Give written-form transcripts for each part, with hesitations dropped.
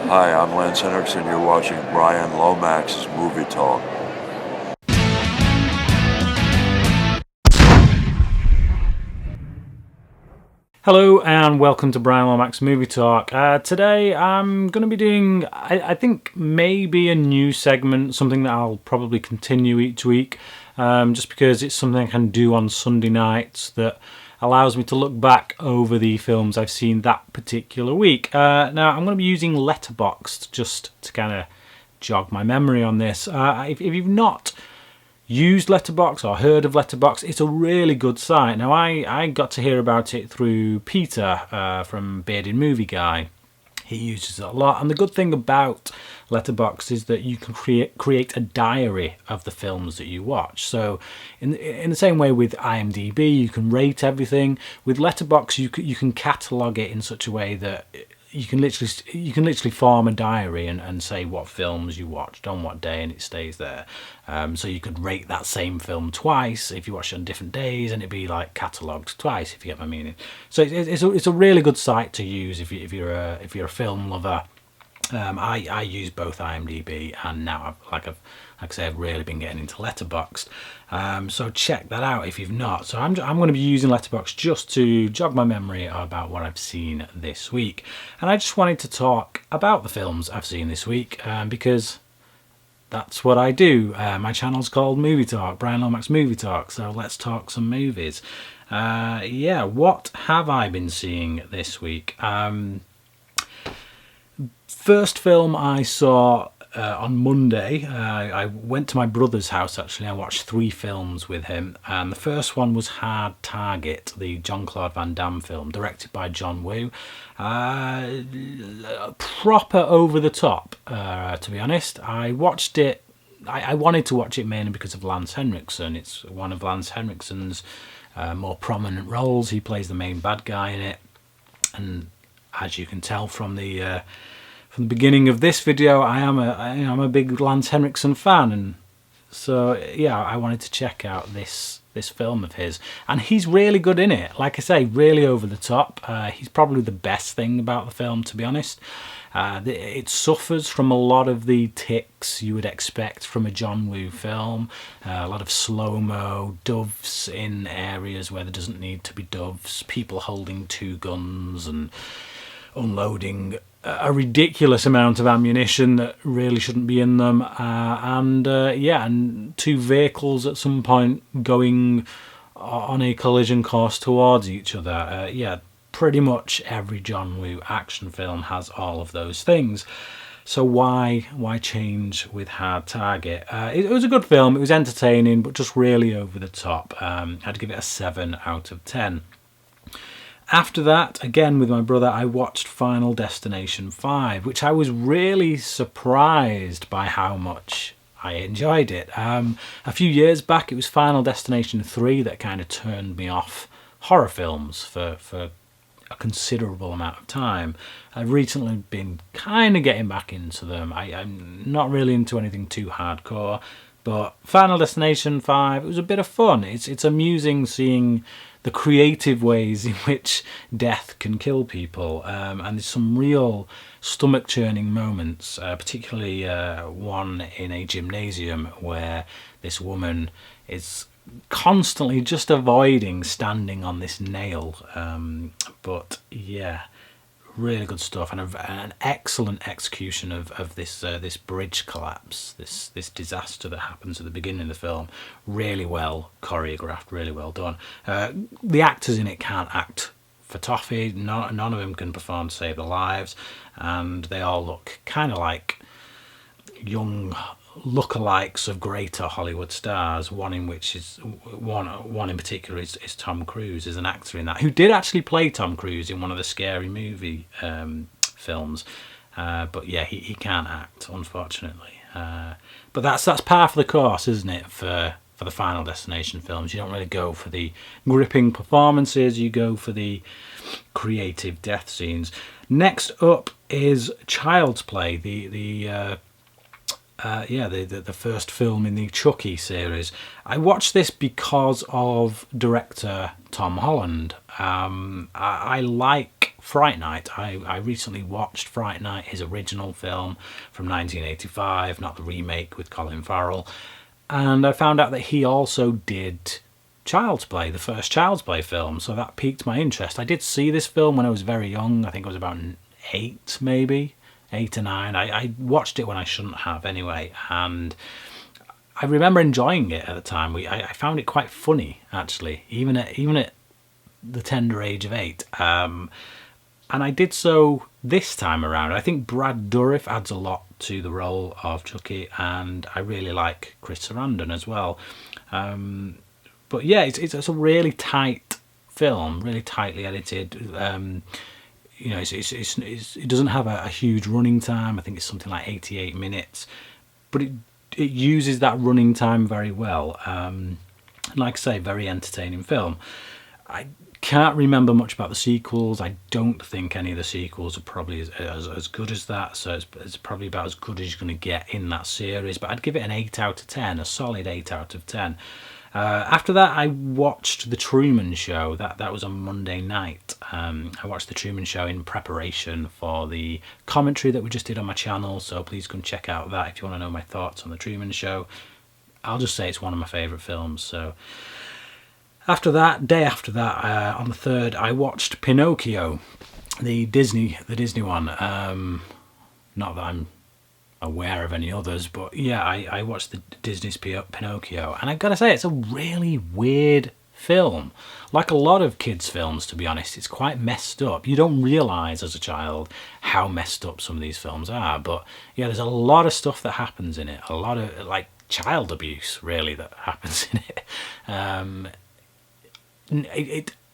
Hi, I'm Lance Henriksen. You're watching Bryan Lomax Movie Talk. Hello and welcome to Bryan Lomax Movie Talk. Today I'm going to be doing, I think, maybe a new segment, something that I'll probably continue each week, just because it's something I can do on Sunday nights that allows me to look back over the films I've seen that particular week. Now I'm going to be using Letterboxd just to kind of jog my memory on this. If you've not used Letterboxd or heard of Letterboxd, it's a really good site. Now, I got to hear about it through Peter from Bearded Movie Guy. He uses it a lot, and the good thing about Letterboxd is that you can create a diary of the films that you watch. So, in the same way with IMDb, you can rate everything. With Letterboxd, you can catalog it in such a way that you can literally form a diary and say what films you watched on what day, and it stays there. So you could rate that same film twice if you watch it on different days, and it'd be like catalogued twice, if you get my meaning. So it's a really good site to use if you're a film lover. I use both IMDb and now I've really been getting into Letterboxd. So check that out if you've not. So I'm going to be using Letterboxd just to jog my memory about what I've seen this week. And I just wanted to talk about the films I've seen this week because that's what I do. My channel's called Movie Talk, Bryan Lomax Movie Talk. So let's talk some movies. What have I been seeing this week? First film I saw on Monday, I went to my brother's house actually. I watched 3 films with him, and the first one was Hard Target, the Jean-Claude Van Damme film, directed by John Woo. Proper over the top, to be honest. I watched it. I wanted to watch it mainly because of Lance Henriksen. It's one of Lance Henriksen's more prominent roles. He plays the main bad guy in it, and as you can tell from the beginning of this video, I'm a big Lance Henriksen fan, and so yeah, I wanted to check out this film of his, and he's really good in it. Like I say, really over the top. He's probably the best thing about the film, to be honest. It suffers from a lot of the tics you would expect from a John Woo film. A lot of slow-mo, doves in areas where there doesn't need to be doves, people holding 2 guns and unloading a ridiculous amount of ammunition that really shouldn't be in them, and 2 vehicles at some point going on a collision course towards each other. Pretty much every John Woo action film has all of those things. So why change with Hard Target? It was a good film. It was entertaining, but just really over the top. I'd give it a 7 out of 10. After that, again with my brother, I watched Final Destination 5, which I was really surprised by how much I enjoyed it. A few years back, it was Final Destination 3 that kind of turned me off horror films for a considerable amount of time. I've recently been kind of getting back into them. I'm not really into anything too hardcore, but Final Destination 5, it was a bit of fun. It's amusing seeing the creative ways in which death can kill people, and there's some real stomach-churning moments, particularly one in a gymnasium where this woman is constantly just avoiding standing on this nail. But yeah, really good stuff, and an excellent execution of this bridge collapse, this disaster that happens at the beginning of the film. Really well choreographed, really well done. The actors in it can't act for toffee. None of them can perform to save their lives, and they all look kind of like young lookalikes of greater Hollywood stars. One in particular is Tom Cruise, is an actor in that, who did actually play Tom Cruise in one of the Scary Movie films. But yeah, he can't act, unfortunately. But that's par for the course, isn't it, for the Final Destination films? You don't really go for the gripping performances, you go for the creative death scenes. Next up is Child's Play, the first film in the Chucky series. I watched this because of director Tom Holland. I like Fright Night. I recently watched Fright Night, his original film from 1985, not the remake with Colin Farrell. And I found out that he also did Child's Play, the first Child's Play film, so that piqued my interest. I did see this film when I was very young. I think I was about 8, maybe 8 or 9. I watched it when I shouldn't have anyway, and I remember enjoying it at the time. I found it quite funny, actually, even at the tender age of 8. And I did so this time around. I think Brad Dourif adds a lot to the role of Chucky, and I really like Chris Sarandon as well. But yeah, it's a really tight film, really tightly edited. You know, it doesn't have a huge running time. I think it's something like 88 minutes, but it uses that running time very well. Like I say, very entertaining film. I can't remember much about the sequels. I don't think any of the sequels are probably as good as that, so it's probably about as good as you're going to get in that series, but I'd give it an 8 out of 10, a solid 8 out of 10. After that, I watched The Truman Show. That was on Monday night. I watched The Truman Show in preparation for the commentary that we just did on my channel, so please come check out that if you want to know my thoughts on The Truman Show. I'll just say it's one of my favourite films, so... After that, day after that, on the 3rd, I watched Pinocchio, the Disney one. Not that I'm aware of any others, but yeah, I watched the Disney's Pinocchio, and I've got to say, it's a really weird film. Like a lot of kids' films, to be honest, it's quite messed up. You don't realise as a child how messed up some of these films are, but yeah, there's a lot of stuff that happens in it. A lot of, like, child abuse, really, that happens in it.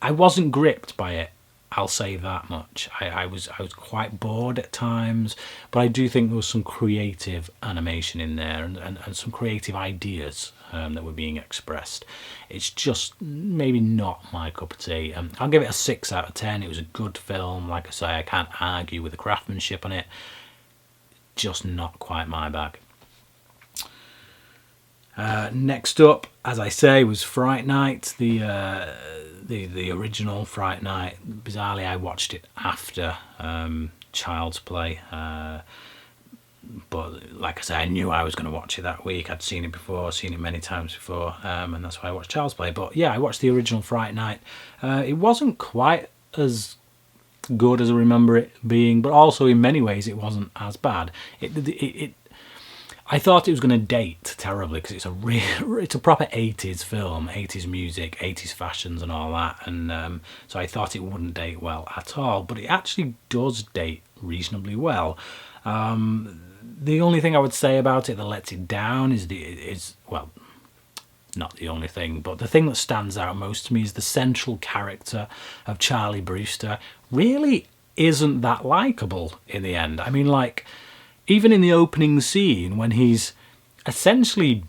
I wasn't gripped by it, I'll say that much. I was quite bored at times, but I do think there was some creative animation in there and some creative ideas that were being expressed. It's just maybe not my cup of tea. I'll give it a 6 out of 10. It was a good film. Like I say, I can't argue with the craftsmanship on it. Just not quite my bag. Next up, as I say, was Fright Night, the original Fright Night. Bizarrely, I watched it after Child's Play, but like I say, I knew I was going to watch it that week. I'd seen it before, seen it many times before, and that's why I watched Child's Play. But yeah, I watched the original Fright Night. It wasn't quite as good as I remember it being, but also in many ways it wasn't as bad. I thought it was going to date terribly because it's a proper 80s film, 80s music, 80s fashions and all that, and so I thought it wouldn't date well at all, but it actually does date reasonably well. The only thing I would say about it that lets it down is well, not the only thing, but the thing that stands out most to me is the central character of Charlie Brewster really isn't that likeable in the end. I mean, like, even in the opening scene when he's essentially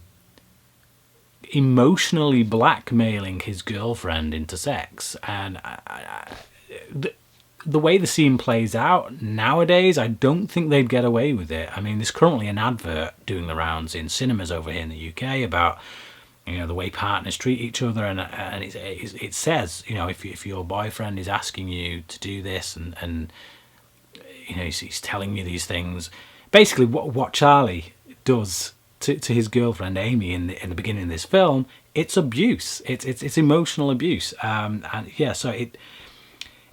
emotionally blackmailing his girlfriend into sex, and the way the scene plays out nowadays, I don't think they'd get away with it. I mean, there's currently an advert doing the rounds in cinemas over here in the UK about, you know, the way partners treat each other, and it says, you know, if your boyfriend is asking you to do this, and you know, he's telling you these things. Basically, what Charlie does to his girlfriend Amy in the beginning of this film, it's abuse. It's emotional abuse. And yeah, so it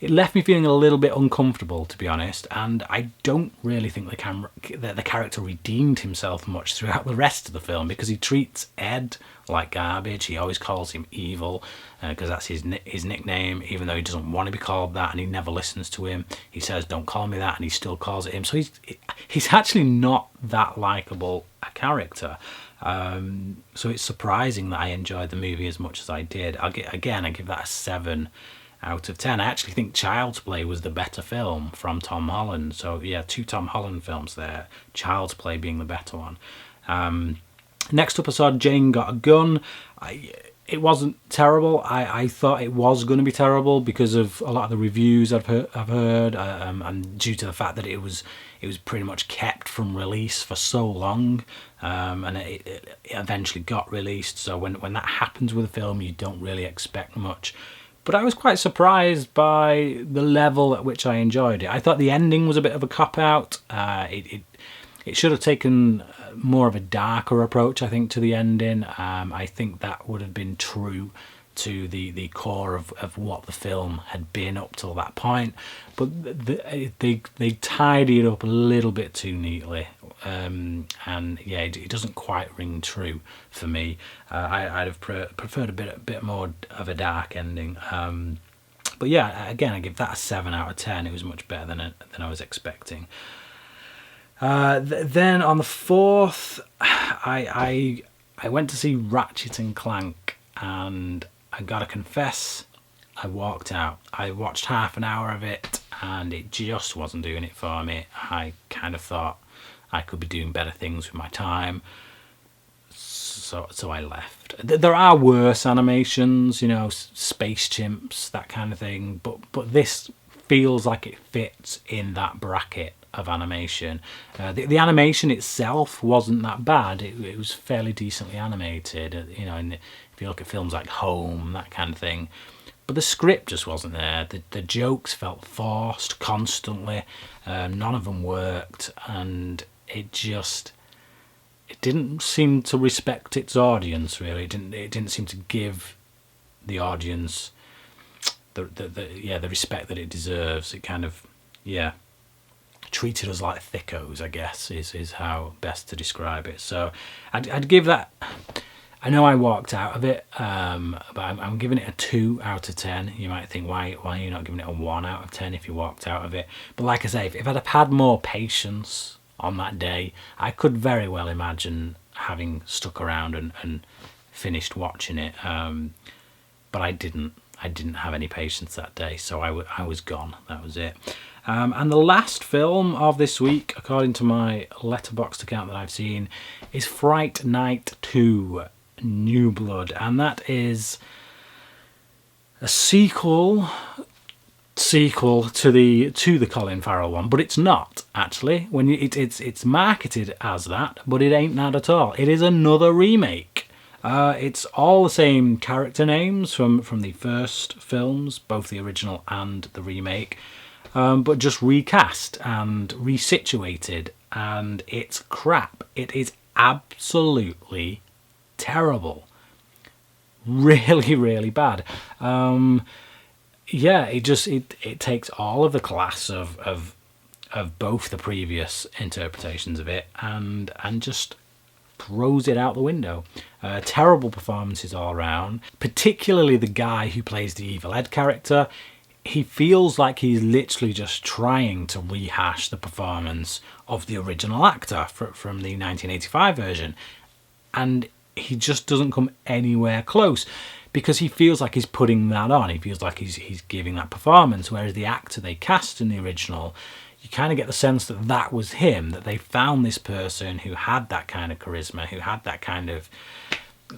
left me feeling a little bit uncomfortable, to be honest. And I don't really think the character redeemed himself much throughout the rest of the film, because he treats Ed like garbage. He always calls him evil because that's his nickname, even though he doesn't want to be called that, and he never listens to him. He says, "Don't call me that," and he still calls it him. So he's actually not that likable a character. So it's surprising that I enjoyed the movie as much as I did. I give that a 7 out of 10. I actually think Child's Play was the better film from Tom Holland. So yeah, 2 Tom Holland films there, Child's Play being the better one. Next up, I saw Jane Got a Gun. It wasn't terrible. I thought it was going to be terrible because of a lot of the reviews I've heard, and due to the fact that it was pretty much kept from release for so long, and it eventually got released. So when that happens with a film, you don't really expect much. But I was quite surprised by the level at which I enjoyed it. I thought the ending was a bit of a cop-out. It should have taken more of a darker approach, I think, to the ending. I think that would have been true to the core of what the film had been up till that point. But they tidy it up a little bit too neatly. And yeah, it doesn't quite ring true for me. I'd have preferred a bit more of a dark ending. But yeah, again, I give that a 7 out of 10. It was much better than I was expecting. Then on the 4th, I went to see Ratchet and Clank, and I gotta confess, I walked out. I watched half an hour of it, and it just wasn't doing it for me. I kind of thought I could be doing better things with my time, so I left. There are worse animations, you know, space chimps, that kind of thing, but this feels like it fits in that bracket of animation. The animation itself wasn't that bad. It was fairly decently animated, you know, and if you look at films like Home, that kind of thing. But the script just wasn't there. The jokes felt forced constantly. None of them worked, and it didn't seem to respect its audience, really. It didn't seem to give the audience the respect that it deserves. It kind of, yeah, treated us like thickos, I guess, is how best to describe it. So I'd give that, I know I walked out of it, but I'm giving it a 2 out of 10. You might think, why are you not giving it a 1 out of 10 if you walked out of it? But like I say, if I'd have had more patience on that day, I could very well imagine having stuck around and finished watching it. But I didn't have any patience that day, so I was gone. That was it. And the last film of this week, according to my Letterboxd account that I've seen, is Fright Night 2 New Blood, and that is a sequel to the Colin Farrell one, but it's not actually. It's marketed as that, but it ain't that at all. It is another remake. It's all the same character names from the first films, both the original and the remake, but just recast and resituated, and it's crap. It is absolutely terrible. Really, really bad. Yeah, it takes all of the class of both the previous interpretations of it and just throws it out the window. Terrible performances all around, particularly the guy who plays the Evil Ed character. He feels like he's literally just trying to rehash the performance of the original actor from the 1985 version, and he just doesn't come anywhere close because he feels like he's putting that on. He feels like he's giving that performance, whereas the actor they cast in the original, you kind of get the sense that that was him, that they found this person who had that kind of charisma, who had that kind of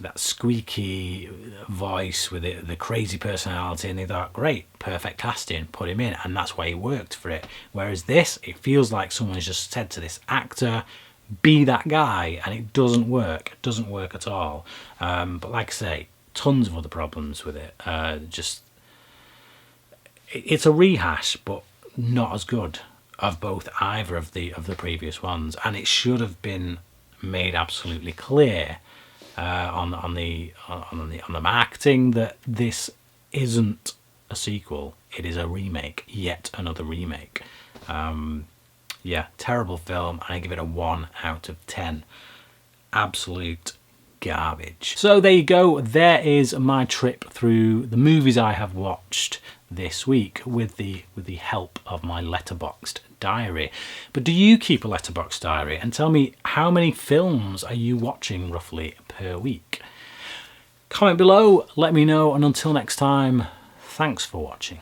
that squeaky voice with the crazy personality, and they thought, great, perfect casting, put him in, and that's why he worked for it. Whereas this, it feels like someone's just said to this actor, be that guy, and it doesn't work. It doesn't work at all. But like I say, tons of other problems with it. It's a rehash, but not as good of either of the previous ones, and it should have been made absolutely clear on the marketing that this isn't a sequel. It is a remake, yet another remake. Yeah, terrible film, and I give it a 1 out of 10. Absolute garbage. So there you go. There is my trip through the movies I have watched this week with the help of my Letterboxd diary. But do you keep a Letterboxd diary? And tell me, how many films are you watching roughly per week? Comment below, let me know, and until next time, thanks for watching.